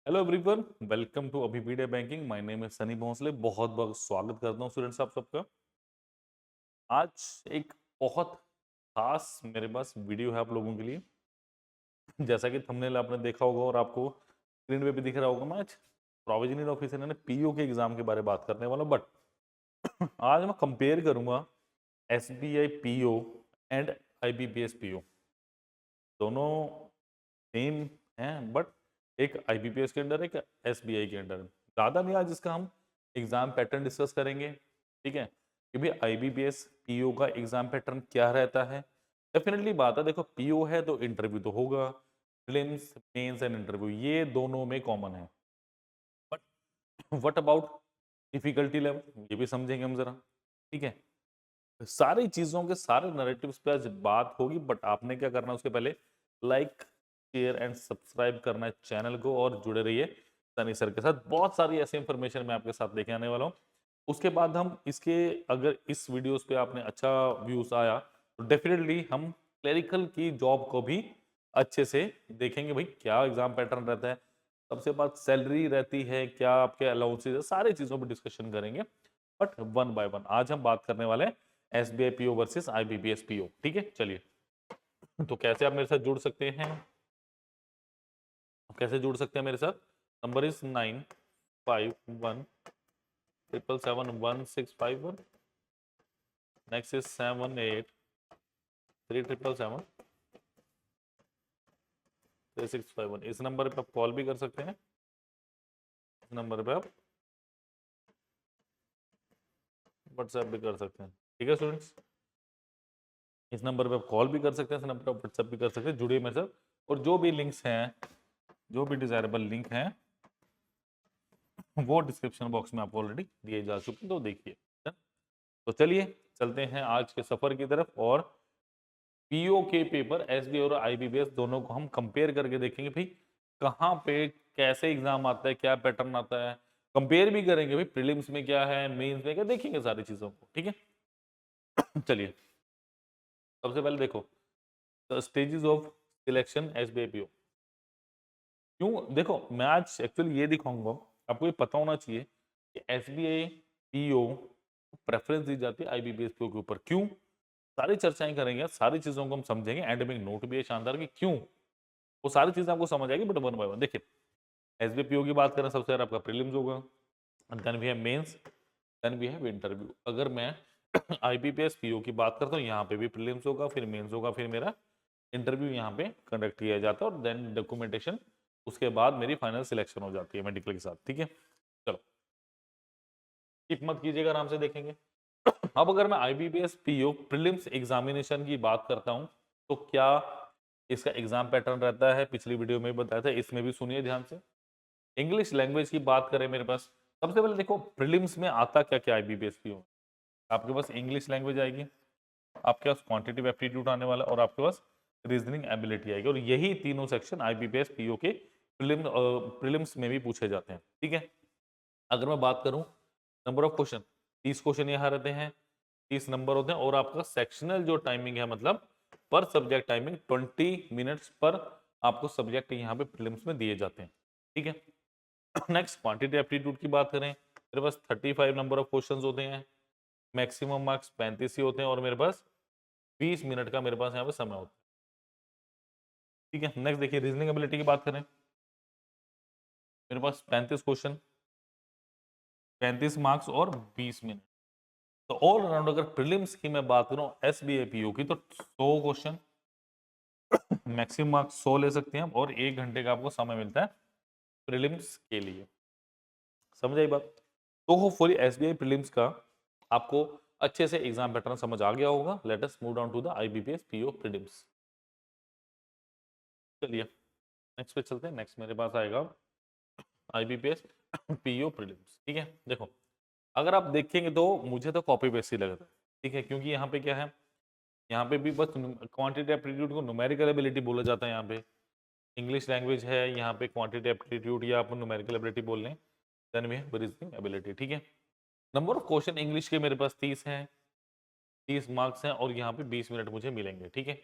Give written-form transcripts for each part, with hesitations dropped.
Hello everyone, welcome to Abhipedia banking. My name is Sunny Bhonsle. बहुत बहुत स्वागत करता हूँ स्टूडेंट्स आप सबका। आज एक बहुत खास मेरे पास वीडियो है आप लोगों के लिए। जैसा कि थंबनेल आपने देखा होगा और आपको स्क्रीन पे भी दिख रहा होगा, मैं आज प्रोविजनल ऑफिसर यानी पीओ के एग्जाम के बारे में बात करने वाला हूँ। बट आज मैं कंपेयर करूंगा SBI PO and IBPS PO. दोनों सेम हैं, बट एक आईबीपीएस के अंडर, एक एसबीआई के अंडर। ज़्यादा नहीं, आज इसका हम एग्जाम पैटर्न डिस्कस करेंगे, ठीक है। कि भाई आईबीपीएस पीओ का एग्जाम पैटर्न क्या रहता है। डेफिनेटली बात है, देखो पीओ है तो इंटरव्यू तो होगा, प्रीलिम्स मेंस एंड इंटरव्यू ये दोनों में कॉमन है। But what about difficulty level, ये भी समझेंगे हम जरा, ठीक है। सारी चीजों के सारे नैरेटिव्स पे आज बात होगी, बट आपने क्या करना है उसके पहले लाइक शेयर एंड सब्सक्राइब करना है चैनल को और जुड़े रहिए सनी सर के साथ। बहुत सारी ऐसी इंफॉर्मेशन मैं आपके साथ लेके आने वाला हूँ। उसके बाद हम इसके, अगर इस वीडियोस पे आपने अच्छा व्यूज आया तो डेफिनेटली हम क्लरिकल की जॉब को भी अच्छे से देखेंगे। भाई क्या एग्जाम पैटर्न रहता है, सबसे बात सैलरी रहती है, क्या आपके अलाउंसेज है, सारी चीजों पर डिस्कशन करेंगे। बट वन बाय वन आज हम बात करने वाले हैं SBI PO versus IBPS PO, ठीक है। चलिए, तो कैसे आप मेरे साथ जुड़ सकते हैं, कैसे जुड़ सकते हैं मेरे साथ। Number is 9517771651। Next is 7837773651। इस नंबर पे आप कॉल भी कर सकते हैं, इस नंबर पे आप व्हाट्सएप भी कर सकते हैं, ठीक है स्टूडेंट्स। इस नंबर पे आप कॉल भी कर सकते हैं, इस नंबर पे आप व्हाट्सएप भी कर सकते हैं। जुड़िए मेरे साथ, और जो भी लिंक्स हैं, जो भी डिजायरेबल लिंक हैं वो डिस्क्रिप्शन बॉक्स में आपको ऑलरेडी दिए जा चुके हैं, तो देखिए। तो चलिए चलते हैं आज के सफर की तरफ, और पीओ के पेपर एसबी और आईबीपीएस दोनों को हम कंपेयर करके देखेंगे। भाई कहाँ पे कैसे एग्जाम आता है, क्या पैटर्न आता है, कंपेयर भी करेंगे। भाई प्रीलिम्स में क्या है, मेंस में क्या, देखेंगे सारी चीजों को, ठीक है। चलिए, सबसे पहले देखो stages of selection SBI PO. क्यों, देखो मैं आज एक्चुअली ये दिखाऊंगा, आपको ये पता होना चाहिए कि एसबीआई पीओ प्रेफरेंस दी जाती है आईबीपीएस पीओ के ऊपर। क्यों, सारी चर्चाएं करेंगे, सारी चीजों को हम समझेंगे, एंड में नोट भी है शानदार कि क्यों। वो सारी चीजें आपको समझ आएगी, बट वन बाय वन देखिए। एसबीआई पीओ की बात करें, सबसे पहले आपका प्रीलिम्स होगा, देन भी है मेंस, देन भी है इंटरव्यू। अगर मैं आईबीपीएस पीओ की बात करता हूँ, यहाँ पे भी प्रीलिम्स होगा, फिर मेंस होगा, फिर मेरा इंटरव्यू यहाँ पे कंडक्ट किया जाता है, और देन डॉक्यूमेंटेशन, उसके बाद मेरी फाइनल सिलेक्शन हो जाती है मेडिकल के साथ, ठीक है। चलो, स्किप मत कीजिएगा, आराम से देखेंगे। अब अगर मैं आईबीपीएस पीओ प्रीलिम्स एग्जामिनेशन की बात करता हूं, तो क्या इसका एग्जाम पैटर्न रहता है, पिछली वीडियो में बताया था, इसमें भी सुनिए ध्यान से। इंग्लिश लैंग्वेज की बात करें मेरे पास, सबसे पहले देखो प्रीलिम्स में आता क्या क्या आईबीपीएस पीओ। आपके पास इंग्लिश लैंग्वेज आएगी, आपके पास क्वांटिटेटिव एप्टीट्यूड आने वाला, और आपके पास रीजनिंग एबिलिटी आएगी, और यही तीनों सेक्शन आईबीपीएस पीओ के प्रीलिम्स में भी पूछे जाते हैं, ठीक है। अगर मैं बात करूं नंबर ऑफ क्वेश्चन, 30 क्वेश्चन यहाँ रहते हैं, 30 नंबर होते हैं, और आपका सेक्शनल जो टाइमिंग है, मतलब पर सब्जेक्ट टाइमिंग 20 मिनट्स पर आपको सब्जेक्ट यहाँ पे प्रीलिम्स में दिए जाते हैं, ठीक है। नेक्स्ट क्वांटिटी एप्टीट्यूड की बात करें, मेरे पास 35 नंबर ऑफ क्वेश्चन होते हैं, मैक्सिमम मार्क्स 35 ही होते हैं, और मेरे पास 20 मिनट का मेरे पास यहाँ पे समय होता है, ठीक है। नेक्स्ट देखिए, रीजनिंग एबिलिटी की बात करें, मेरे पास 35 क्वेश्चन, 35 मार्क्स और 20 मिनट। तो ऑल अराउंड अगर प्रीलिम्स की मैं बात करूं एसबीआई पीओ की, तो 100 क्वेश्चन, मैक्सिमम मार्क्स 100 ले सकते हैं, और 1 घंटे का आपको समय मिलता है प्रीलिम्स के लिए। समझ आई बात। तो होपफुली एसबीआई प्रीलिम्स का आपको अच्छे से एग्जाम पैटर्न समझ आ गया होगा। Let us move down to the IBPS PO prelims. चलिए नेक्स्ट पे चलते हैं। नेक्स्ट मेरे पास आएगा आईबीपीएस पीओ प्रीलिम्स, ठीक है। देखो अगर आप देखेंगे तो मुझे तो कॉपी पेस्ट ही लगता है, ठीक है, क्योंकि यहाँ पे क्या है, यहाँ पे भी बस क्वांटिटी एप्टीट्यूड को न्यूमेरिकल एबिलिटी बोला जाता है। यहाँ पे इंग्लिश लैंग्वेज है, यहाँ पे क्वांटिटी एप्टीट्यूड या आप न्यूमेरिकल एबिलिटी बोल लें, देन में रीजनिंग एबिलिटी, ठीक है। नंबर ऑफ क्वेश्चन इंग्लिश के मेरे पास 30 हैं, 30 मार्क्स हैं, और यहाँ पे 20 मिनट मुझे मिलेंगे, ठीक है।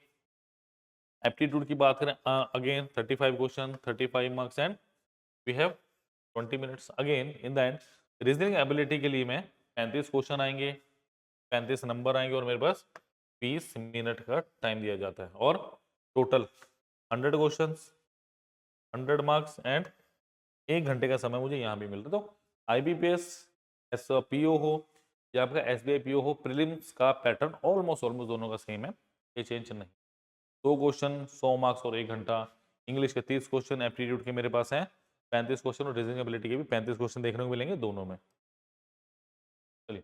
एप्टीट्यूड की बात करें, again 35 question, 35 marks and we have 20 minutes. Again in the end reasoning ability के लिए मैं 35 क्वेश्चन आएंगे, 35 नंबर आएंगे और मेरे पास 20 मिनट का टाइम दिया जाता है और टोटल 100 क्वेश्चन, 100 मार्क्स एंड 1 घंटे का समय मुझे यहाँ भी मिल रहा है। तो IBPS पीओ हो या आपका SBI पीओ हो, प्रीलिम्स का पैटर्न ऑलमोस्ट दोनों का सेम है, ये चेंज नहीं। 2 क्वेश्चन 100 मार्क्स और 1 घंटा। इंग्लिश के 30 क्वेश्चन, एप्टीट्यूड के मेरे पास हैं 35 क्वेश्चन और रीजनिंग एबिलिटी के भी 35 क्वेश्चन देखने को मिलेंगे दोनों में। चलिए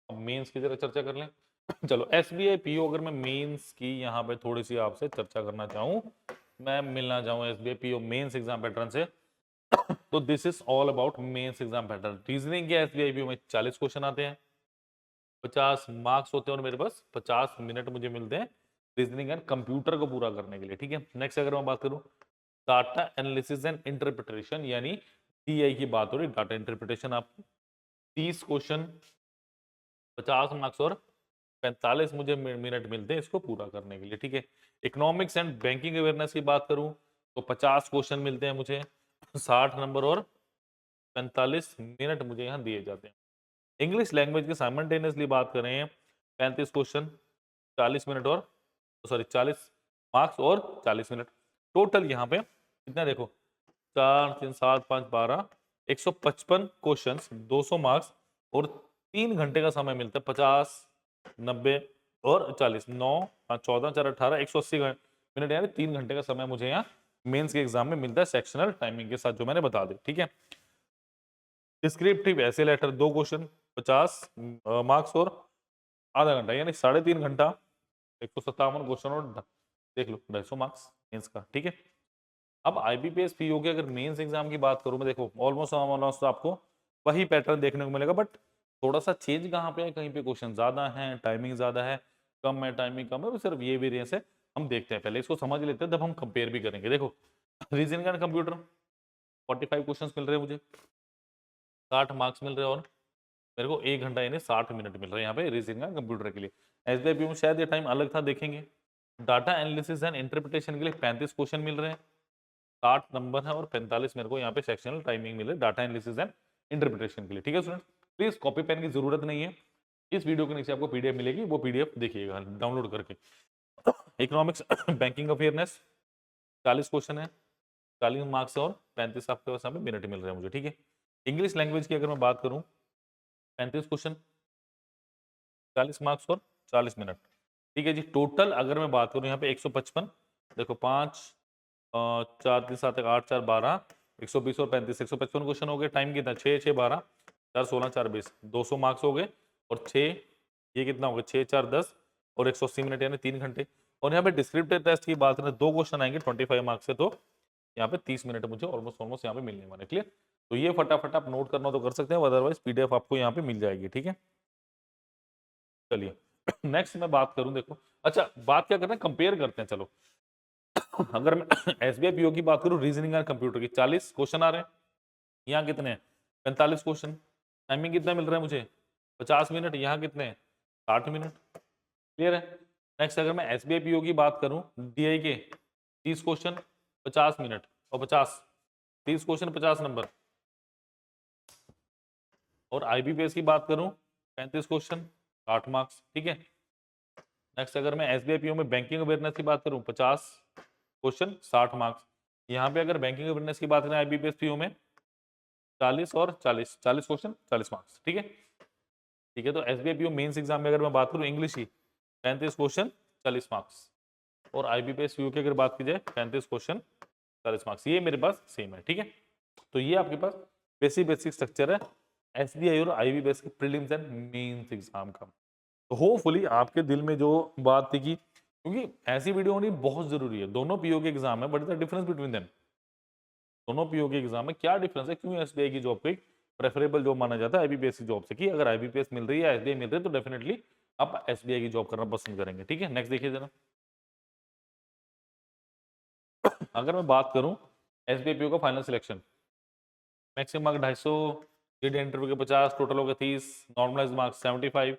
अब मेंस की जरा चर्चा कर लें। चलो SBI पीओ, अगर मैं मेंस की यहाँ पे थोड़ी सी आपसे चर्चा करना चाहूँ, मैं मिलना चाहूँ SBI PO mains exam pattern से, तो this is all about mains exam pattern. Reasoning के SBI पीओ में 40 क्वेश्चन आते हैं, 50 मार्क्स होते हैं और मेरे पास 50 मिनट मुझे मिलते हैं रीजनिंग एंड कंप्यूटर को पूरा करने के लिए। ठीक है, नेक्स्ट अगर मैं बात करूं डाटा एनालिसिस एंड इंटरप्रिटेशन यानी DI की बात हो रही, डाटा इंटरप्रिटेशन, आपको 30 क्वेश्चन 50 मार्क्स और 45 मुझे मिनट मिलते हैं इसको पूरा करने के लिए। ठीक है, इकोनॉमिक्स एंड बैंकिंग अवेयरनेस की बात करूं तो 50 क्वेश्चन मिलते हैं मुझे, 60 नंबर और 45 मिनट मुझे यहाँ दिए जाते हैं। इंग्लिश लैंग्वेज के साइमल्टेनियसली बात करें 35 क्वेश्चन 40 मिनट और 40 मार्क्स और 40 मिनट, टोटल यहाँ पे कितना देखो 4 3 7 5 12 155 क्वेश्चन 200 मार्क्स और 3 घंटे का समय मिलता है। 50 90 और 40 9 5 14 4 18 180 मिनट यानी 3 घंटे का समय मुझे यहाँ मेंस के एग्जाम में मिलता है सेक्शनल टाइमिंग के साथ, जो मैंने बता दी। ठीक है, डिस्क्रिप्टिव ऐसे लेटर 2 क्वेश्चन 50 मार्क्स और आधा घंटा यानी 3.5 घंटा 157 क्वेश्चन और देख लो 250 मार्क्स मेंस का। ठीक है, अब IBPS पीओ के अगर मेंस एग्जाम की बात करूं मैं, देखो ऑलमोस्ट तो आपको वही पैटर्न देखने को मिलेगा, बट थोड़ा सा चेंज कहाँ पे है, कहीं पे क्वेश्चन ज्यादा है, टाइमिंग ज्यादा है, कम है टाइमिंग कम है, सिर्फ ये वेरिएंस है। हम देखते हैं, पहले इसको समझ लेते हैं तब हम कंपेयर भी करेंगे। देखो रीजनिंग एंड कंप्यूटर 45 क्वेश्चन मिल रहे हैं मुझे, 60 मार्क्स मिल रहे हैं और मेरे को 1 घंटा यानी 60 मिनट मिल रहे हैं यहाँ पे रीजनिंग एंड कंप्यूटर के लिए। SBI पीओ में शायद ये टाइम अलग था, देखेंगे। डाटा एनालिसिस एंड इंटरप्रिटेशन के लिए 35 क्वेश्चन मिल रहे हैं, 60 नंबर है और 45 मेरे को यहाँ पे सेक्शनल टाइमिंग मिले डाटा एनालिसिस एंड इंटरप्रिटेशन के लिए। ठीक है स्टूडेंट, प्लीज कॉपी पेन की जरूरत नहीं है, इस वीडियो के नीचे आपको PDF मिलेगी, वो PDF देखिएगा डाउनलोड करके। इकोनॉमिक्स बैंकिंग अवेयरनेस 40 क्वेश्चन है, 40 मार्क्स और 35 आपके पास यहाँ पे मिनट मिल रहे हैं मुझे। ठीक है, इंग्लिश लैंग्वेज की अगर मैं बात करूँ 35 क्वेश्चन 40 मार्क्स और 40 मिनट। ठीक है जी, टोटल अगर मैं बात करूँ यहाँ पे 155, देखो 5 4 3 7 8 4 12 120 और 35 155 क्वेश्चन हो गए। टाइम कितना 6 6 12 4 16 4 20 200 मार्क्स हो गए और 6 ये कितना हो गया 6 4 10 और 180 मिनट यानी 3 घंटे। और यहाँ पे डिस्क्रिप्टिव टेस्ट की बात करें 2 क्वेश्चन आएंगे 25 मार्क्स से, तो यहाँ पे 30 मिनट मुझे ऑलमोस्ट यहाँ पे मिलने वाले। क्लियर, तो ये फटाफट आप नोट करना तो कर सकते हैं, अदरवाइज PDF आपको यहाँ पे मिल जाएगी। ठीक है, चलिए नेक्स्ट मैं बात करूं, देखो अच्छा बात क्या करते हैं, कंपेयर करते हैं। चलो अगर मैं SBI पीओ की बात करूं रीजनिंग एंड कंप्यूटर की 40 क्वेश्चन आ रहे हैं, यहाँ कितने हैं 45 क्वेश्चन, टाइमिंग कितना मिल रहा है मुझे 50 मिनट, यहाँ कितने हैं 60 मिनट। क्लियर है, नेक्स्ट अगर मैं SBI पीओ की बात करूं DI के 30 क्वेश्चन 50 मिनट और 50 30 क्वेश्चन 50 नंबर, और IBPS की बात करूं 35 क्वेश्चन 60 मार्क्स। ठीक है, नेक्स्ट अगर मैं SBI पीओ में बैंकिंग अवेयरनेस की बात करूं 50 क्वेश्चन 60 मार्क्स, यहाँ पे अगर बैंकिंग अवेयरनेस की बात करें IBPS पीओ में 40 और 40 40 क्वेश्चन 40 मार्क्स। ठीक है, ठीक है, तो SBI पीओ मेंस एग्जाम में अगर मैं बात करूं इंग्लिश की 35 क्वेश्चन 40 मार्क्स, और IBPS पीओ की अगर बात की जाए 35 क्वेश्चन 40 मार्क्स, ये मेरे पास सेम है। ठीक है, तो ये आपके पास बेसिक स्ट्रक्चर है SBI और IBPS के प्रीलिम्स एंड मेंस एग्जाम का। तो होपफुली आपके दिल में जो बात थी कि क्योंकि ऐसी वीडियो होनी बहुत जरूरी है, दोनों पीओ के एग्जाम है, but the difference between them, दोनों पीओ के एग्जाम में क्या डिफरेंस है, क्यों SBI की जॉब को एक प्रेफरेबल जॉब माना जाता है IBPS की जॉब से, कि अगर IBPS मिल रही है SBI मिल रही है तो डेफिनेटली आप SBI की जॉब करना पसंद करेंगे। ठीक है, नेक्स्ट देखिए जरा अगर मैं बात करूं SBI पीओ का final selection, maximum mark 250, lead interview के 50, टोटल हो गया 30, नॉर्मलाइज मार्क्स 75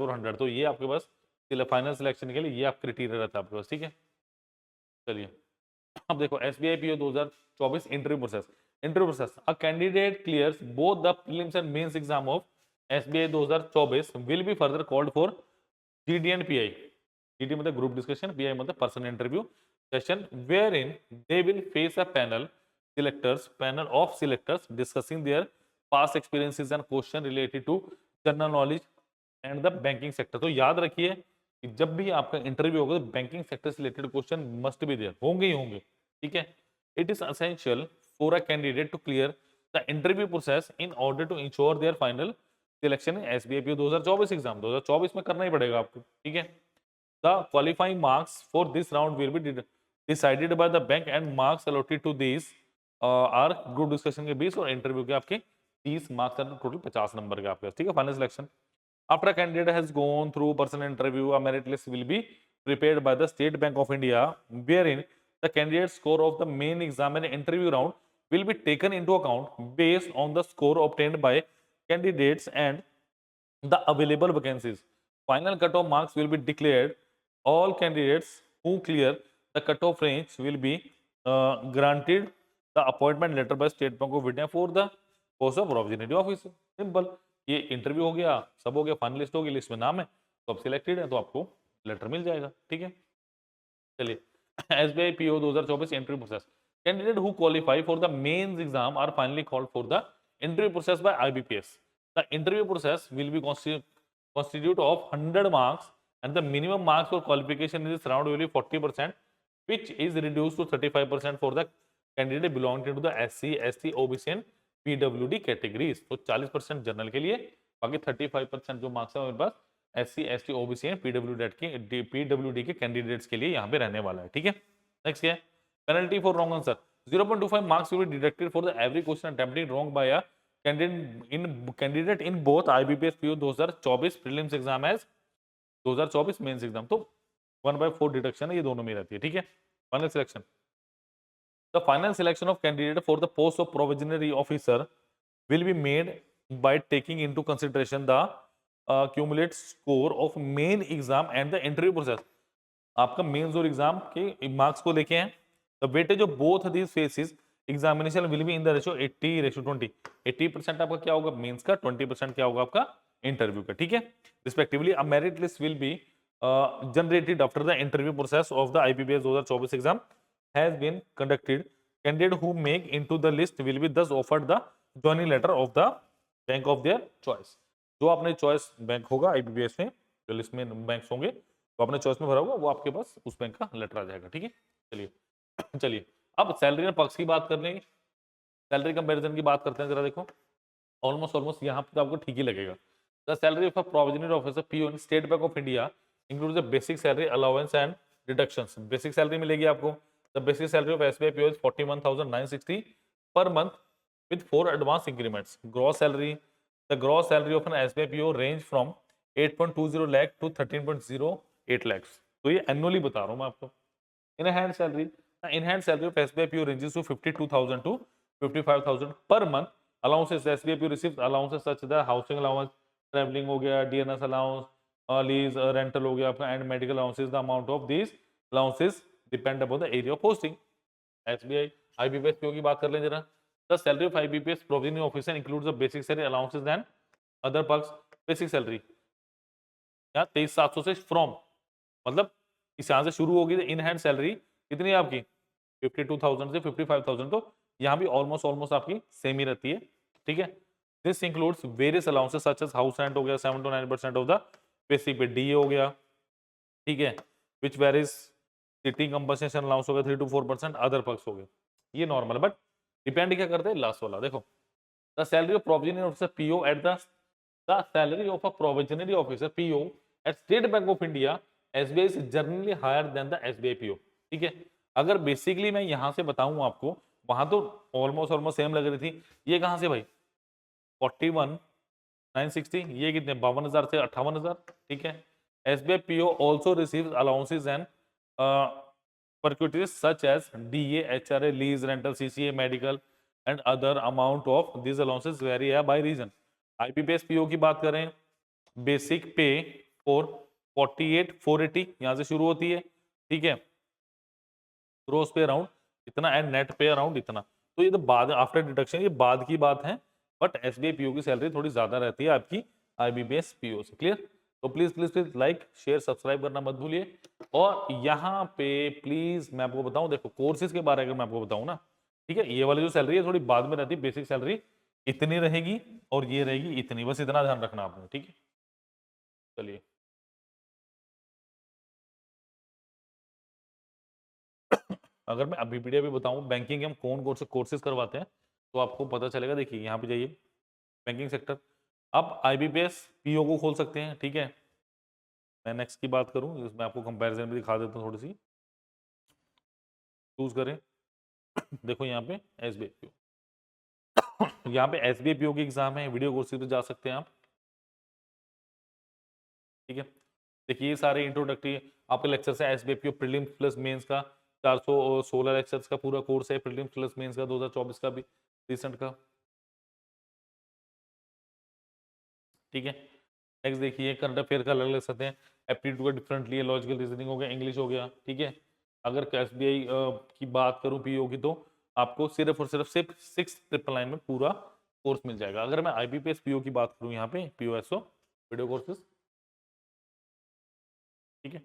और 100, तो ये आपके पास फाइनल सिलेक्शन के लिए ये आप क्राइटेरिया रहता है आपके पास। ठीक है, चलिए अब देखो SBI PO 2024 interview process. Interview process, a candidate clears both the prelims and mains exam of SBI 2024 will be further called for GD and PI. GD मतलब ग्रुप डिस्कशन, पीआई मतलब personal interview session, wherein they will face a panel of selectors discussing their past experiences and question related to general knowledge and the banking sector. तो याद रखिए कि जब भी आपका interview होगा तो बैंकिंग सेक्टर से related question must be there, होंगे ही होंगे, ठीक है। It is essential for a candidate to clear the interview process in order to ensure their final selection in SBI PO 2024 exam. 2024 में करना ही पड़ेगा आपको, ठीक है। The qualifying marks for this round will be decided by the bank and marks allotted to this are group discussion के 20 और interview के आपके 30 मार्क्स, टोटल 50 नंबर के आपके पास, ठीक है। Final selection after a candidate has gone through personal interview, a merit list will be prepared by the State Bank of India, wherein the candidate score of the main exam and interview round will be taken into account based on the score obtained by candidates and the available vacancies. Final cutoff marks will be declared. All candidates who clear the cutoff range will be granted the appointment letter by State Bank of India for the post of representative officer. Simple. ये interview हो गया, सब हो गया, finalist हो गई, list में नाम है तो आप सिलेक्टेड है तो आपको लेटर मिल जाएगा, ठीक है। चलिए SBI PO 2024 interview process. Candidate who qualify for the mains exam are finally called for the interview process by IBPS. The interview process will be constitute of 100 marks and the minimum marks for qualification in this round will be 40%, which is reduced to 35% for the candidate belonging to the SC, ST, OBC and PWD categories। तो 40% general के लिए, बाकी 35% जो marks है मेरे पास SC, ST, OBC and PWD के candidates के लिए यहाँ पे रहने वाला है, ठीक है। नेक्स्ट क्या है, penalty for wrong answer 0.25 marks will be deducted for the every question attempted wrong by a candidate in both IBPS PO 2024 prelims exam as 2024 mains exam. तो 1/4 डिडक्शन है, ये दोनों में रहती है, ठीक है। Final selection, the final selection of candidate for the post of provisionary officer will be made by taking into consideration the cumulative score of main exam and the interview process। आपका mains और exam के marks को लेके हैं। The weightage of both these faces examination will be in the ratio 80:20। 80% आपका क्या होगा mains का, 20% क्या होगा आपका इंटरव्यू का, ठीक है। Respectively a merit list will be generated after the interview process of the IBPS 2024 exam has been conducted. Candidate who make into the list will be thus offered the joining letter of the bank of their choice. जो आपने choice bank होगा IBPS में, जो list में banks होंगे तो आपने choice में भरा होगा, वो आपके पास उस बैंक का लेटर आ जाएगा, ठीक है। चलिए चलिए अब सैलरी और पक्ष की बात कर लेंगे। सैलरी कंपैरिजन की बात करते हैं, जरा देखो ऑलमोस्ट यहाँ पे तो आपको ठीक ही लगेगा। The salary of a provisionary officer PO in state Bank of India includes the basic salary allowance and deductions. Basic salary मिलेगी आपको। The basic salary of SBI PO is 41,960 per month with 4 advance increments। Gross salary, the gross salary of an SBI PO range from 8.20 lakh to 13.08 lakhs। तो ये annually बता रहा हूँ मैं आपको। In hand salary, the in hand salary of SBI PO ranges to 52,000 to 55,000 per month। Allowances, SBI PO receives allowances such as housing allowance, traveling हो गया, DNS allowance, lease, rental हो गया आपका, and medical allowances। The amount of these allowances depend upon the area of posting। SBI IBPS PO की बात कर लें जरा। The salary of IBPS provisioning officer includes the basic salary allowances and other perks। basic salary यहाँ 23,700 से from, मतलब इस यहाँ से शुरू होगी। इन हैंड सैलरी कितनी है आपकी 52,000 से 55,000, तो यहाँ भी ऑलमोस्ट आपकी सेम ही रहती है, ठीक है। This includes various allowances such as house rent हो गया 7 to 9% of the basic pay, DA हो गया, ठीक है, which varies, city compensation allowance हो गया 3 to 4%, अदर पर्क्स हो गए, ये नॉर्मल है। बट डिपेंड क्या करते हैं लास्ट वाला, देखो the salary of provisionary officer PO at the salary of a provisionary officer PO at State Bank of India SBI is generally higher than the SBI PO, ठीक है। अगर basically मैं यहां से बताऊं आपको, वहां तो ऑलमोस्ट सेम लग रही थी। ये कहां से भाई 41,960, ये कितने 52,000 से 58,000, ठीक है। SBI PO also receives allowances and perquisites such as DA, HRA, lease, rental, CCA, medical and other amount of these allowances vary by region। IBPS PO की बात करें, बेसिक पे फॉर 48,480 यहाँ से शुरू होती है, ठीक है। ग्रोस पे अराउंड इतना एंड नेट पे अराउंड इतना। तो ये तो बाद आफ्टर डिडक्शन, ये बाद की बात है, बट एसबीआई पीओ की सैलरी थोड़ी ज्यादा रहती है आपकी आईबीपीएस पीओ से। क्लियर? तो please please please like share subscribe करना मत भूलिए। और यहाँ पे प्लीज मैं आपको बताऊं, देखो कोर्सेज के बारे में अगर मैं आपको बताऊं ना, ठीक है, ये वाली जो सैलरी है थोड़ी बाद में रहती है, बेसिक सैलरी इतनी रहेगी और ये रहेगी इतनी, बस इतना ध्यान रखना आपने, ठीक है। चलिए अगर मैं अभी वीडियो भी बताऊं बैंकिंग हम कौन कौन से कोर्सेज करवाते हैं, तो आपको पता चलेगा। देखिए यहाँ पे जाइए, बैंकिंग सेक्टर, आप आईबीपीएस पीओ को खोल सकते हैं, ठीक है। मैं नेक्स्ट की बात करूं, इसमें आपको कंपैरिजन भी दिखा देता हूँ थोड़ी सी। चूज करें, देखो यहाँ पे एसबीआई पीओ, यहाँ पे एसबीआई पीओ की एग्जाम है, वीडियो कोर्सेज पे जा सकते हैं आप, ठीक है। देखिए ये सारे इंट्रोडक्टरी आपके लेक्चर्स है, SBI PO prelims plus mains का 416 लेक्चर्स का पूरा कोर्स है, प्रीलिम्स प्लस मेंस का 2024 का भी रिसेंट का, ठीक है। नेक्स्ट देखिए करंट अफेयर का अलग अलग सकते हैं, एप्टीट्यूड का डिफरेंटली है, लॉजिकल रीजनिंग हो गया, इंग्लिश हो गया, ठीक है। अगर एसबीआई की बात करूं पीओ की, तो आपको सिर्फ और सिर्फ 6,999 में पूरा कोर्स मिल जाएगा। अगर मैं आईबीपीएस पीओ की बात करूं यहाँ पे पीओएसओ वीडियो कोर्सेज, ठीक है,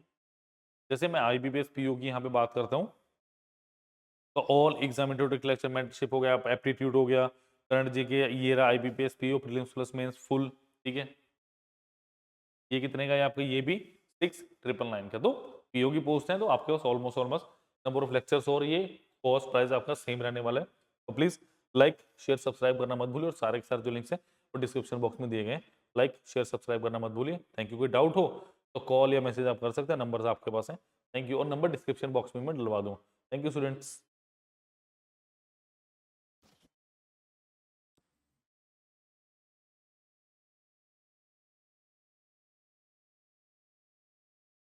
जैसे मैं आईबीपीएस पीओ की यहाँ पे बात करता हूँ, तो all exam introductory lecture mentorship हो गया, एप्टीट्यूड हो गया, करंट जीके, ये रहा IBPS PO prelims plus mains full, ठीक है। ये कितने का है आपका, ये भी 6,999 का। तो पीओ की पोस्ट है तो आपके पास almost almost number of lectures और ये कॉस्ट प्राइस आपका सेम रहने वाला है। तो प्लीज लाइक शेयर सब्सक्राइब करना मत भूलिए, और सारे के सारे जो लिंक्स हैं वो डिस्क्रिप्शन बॉक्स में दिए गए हैं। लाइक शेयर सब्सक्राइब करना मत भूलिए। Thank you. कोई डाउट हो तो कॉल या मैसेज आप कर सकते हैं, नंबर आपके पास है। थैंक यू, और नंबर डिस्क्रिप्शन बॉक्स में मैं डलवा दूँ। Thank you students.